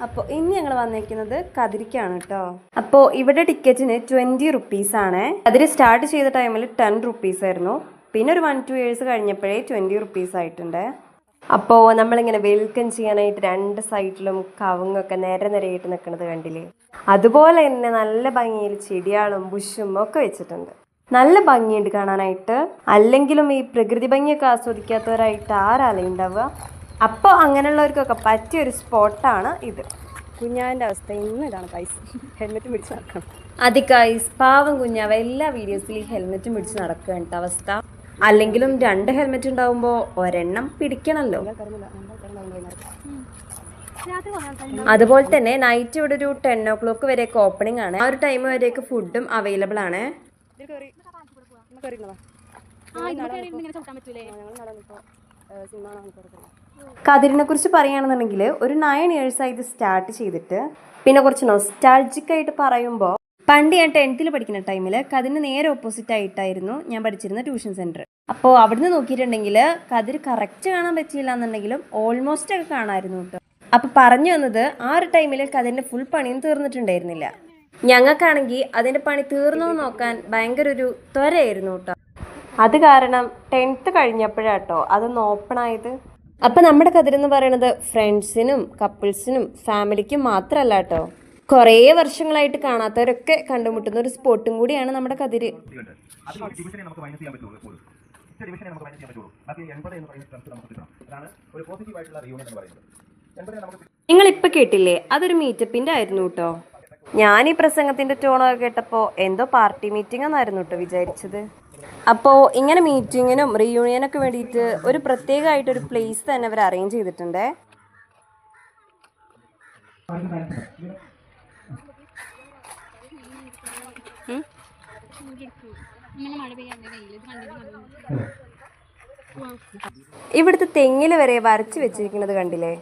അപ്പോൾ ഇനി ഞങ്ങൾ വന്നിരിക്കുന്നത് കതിരിക്കാണ് കേട്ടോ. അപ്പോൾ ഇവിടെ ടിക്കറ്റിന് 20 റുപ്പീസാണ്. കതിരി സ്റ്റാർട്ട് ചെയ്ത ടൈമിൽ 10 റുപ്പീസ് ആയിരുന്നു. പിന്നെ ഒരു 1-2 ഇയേഴ്സ് കഴിഞ്ഞപ്പോഴേ 20 റുപ്പീസ് ആയിട്ടുണ്ട്. അപ്പോൾ നമ്മളിങ്ങനെ വെൽക്കം ചെയ്യാനായിട്ട് 2 സൈഡിലും കവുങ്ങൊക്കെ നിരയായിട്ട് നിൽക്കുന്നത് കണ്ടില്ലേ. അതുപോലെ തന്നെ നല്ല ഭംഗിയിൽ ചെടിയാളും ബുഷും ഒക്കെ വെച്ചിട്ടുണ്ട്. നല്ല ഭംഗിയുണ്ട് കാണാനായിട്ട്. അല്ലെങ്കിലും ഈ പ്രകൃതി ഭംഗിയൊക്കെ ആസ്വദിക്കാത്തവരായിട്ട് ആരാലേ ഉണ്ടാവുക. അപ്പോൾ അങ്ങനെയുള്ളവർക്കൊക്കെ പറ്റിയൊരു സ്പോട്ടാണ് ഇത്. കുഞ്ഞാവിൻ്റെ അവസ്ഥ ഇന്ന് ഇതാണ് ഗൈസ്. ഹെൽമെറ്റ് പിടിച്ച് നടക്കണം. അത് ഗൈസ് പാവം കുഞ്ഞാവ് എല്ലാ വീഡിയോസിലും ഈ ഹെൽമെറ്റും പിടിച്ച് നടക്കുകയാണ് അവസ്ഥ. അല്ലെങ്കിലും 2 ഹെൽമെറ്റ് ഉണ്ടാവുമ്പോൾ ഒരെണ്ണം പിടിക്കണമല്ലോ. അതുപോലെ തന്നെ നൈറ്റ് ഇവിടെ ഒരു 10 o'clock വരെയൊക്കെ ഓപ്പണിംഗ് ആണ്. ആ ഒരു ടൈം വരെയൊക്കെ ഫുഡും അവൈലബിൾ ആണ്. കതിരിനെ കുറിച്ച് പറയുകയാണെന്നുണ്ടെങ്കിൽ ഒരു 9 years ആയിട്ട് സ്റ്റാർട്ട് ചെയ്തിട്ട് പിന്നെ കുറച്ച് നൊസ്റ്റാൾജിക് ആയിട്ട് പറയുമ്പോൾ പണ്ട് ഞാൻ 10th പഠിക്കുന്ന ടൈമിൽ കതിരിന് നേരെ ഓപ്പോസിറ്റ് ആയിട്ടായിരുന്നു ഞാൻ പഠിച്ചിരുന്ന ട്യൂഷൻ സെൻറ്റർ. അപ്പോൾ അവിടുന്ന് നോക്കിയിട്ടുണ്ടെങ്കിൽ കതിര് കറക്റ്റ് കാണാൻ പറ്റിയില്ല എന്നുണ്ടെങ്കിലും ഓൾമോസ്റ്റ് ഒക്കെ കാണാമായിരുന്നു കേട്ടോ. അപ്പോൾ പറഞ്ഞു വന്നത് ആ ഒരു ടൈമിൽ കതിരിൻ്റെ ഫുൾ പണിയും തീർന്നിട്ടുണ്ടായിരുന്നില്ല. ഞങ്ങൾക്കാണെങ്കിൽ അതിൻ്റെ പണി തീർന്നോ നോക്കാൻ ഭയങ്കര ഒരു ത്വരയായിരുന്നു കേട്ടോ. അത് കാരണം 10th കഴിഞ്ഞപ്പോഴാട്ടോ അതൊന്ന് ഓപ്പൺ ആയത്. അപ്പം നമ്മുടെ കതിരെന്ന് പറയണത് ഫ്രണ്ട്സിനും കപ്പിൾസിനും ഫാമിലിക്കും മാത്രമല്ല കേട്ടോ, കുറേ വർഷങ്ങളായിട്ട് കാണാത്തവരൊക്കെ കണ്ടുമുട്ടുന്ന ഒരു സ്പോട്ടും കൂടിയാണ് നമ്മുടെ കതിര്. നിങ്ങളിപ്പോൾ കേട്ടില്ലേ, അതൊരു മീറ്റപ്പിൻ്റെ ആയിരുന്നു കേട്ടോ. ഞാൻ ഈ പ്രസംഗത്തിൻ്റെ ടോണൊക്കെ കേട്ടപ്പോൾ എന്തോ പാർട്ടി മീറ്റിംഗ് എന്നായിരുന്നു കേട്ടോ വിചാരിച്ചത്. അപ്പോൾ ഇങ്ങനെ മീറ്റിങ്ങിനും റീയൂണിയനൊക്കെ വേണ്ടിയിട്ട് ഒരു പ്രത്യേകമായിട്ടൊരു പ്ലേസ് തന്നെ അവർ അറേഞ്ച് ചെയ്തിട്ടുണ്ട്. ഇവിടുത്തെ തെങ്ങിൽ വരെ വരച്ച് വെച്ചിരിക്കുന്നത് കണ്ടില്ലേ.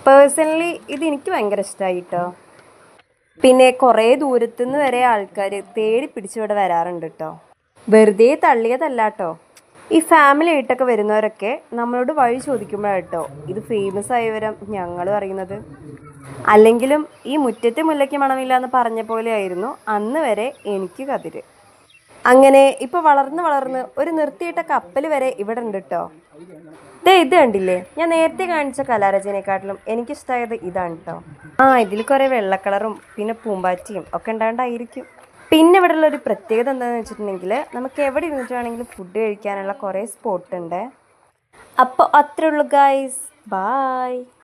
പേഴ്സണലി ഇത് എനിക്ക് ഭയങ്കര ഇഷ്ടമായി കേട്ടോ. പിന്നെ കുറേ ദൂരത്തുനിന്ന് വരെ ആൾക്കാർ തേടി പിടിച്ചിവിടെ വരാറുണ്ട് കേട്ടോ. വെറുതെ തള്ളിയതല്ല കേട്ടോ. ഈ ഫാമിലി ആയിട്ടൊക്കെ വരുന്നവരൊക്കെ നമ്മളോട് വഴി ചോദിക്കുമ്പോഴാട്ടോ ഇത് ഫേമസ് ആയ വിവരം ഞങ്ങളും അറിയുന്നത്. അല്ലെങ്കിലും ഈ മുറ്റത്തെ മുല്ലയ്ക്ക് മണമില്ല എന്ന് പറഞ്ഞ പോലെ ആയിരുന്നു അന്ന് വരെ എനിക്ക് കതിര്. അങ്ങനെ ഇപ്പോൾ വളർന്ന് ഒരു നിർത്തിയിട്ട കപ്പൽ വരെ ഇവിടെ ഉണ്ട് കേട്ടോ. ഇത് കണ്ടില്ലേ, ഞാൻ നേരത്തെ കാണിച്ച കലാരചനയെക്കാട്ടിലും എനിക്കിഷ്ടമായത് ഇതാണ് കേട്ടോ. ഇതിൽ കുറേ വെള്ളക്കളറും പിന്നെ പൂമ്പാറ്റിയും ഒക്കെ ഉണ്ടായിട്ടായിരിക്കും. പിന്നെ ഇവിടെ ഉള്ളൊരു പ്രത്യേകത എന്താണെന്ന് വെച്ചിട്ടുണ്ടെങ്കിൽ നമുക്ക് എവിടെ ഇരുന്നിട്ടാണെങ്കിലും ഫുഡ് കഴിക്കാനുള്ള കുറേ സ്പോട്ട് ഉണ്ട്. അപ്പോൾ അത്രേ ഉള്ളൂ ഗൈസ്, ബൈ.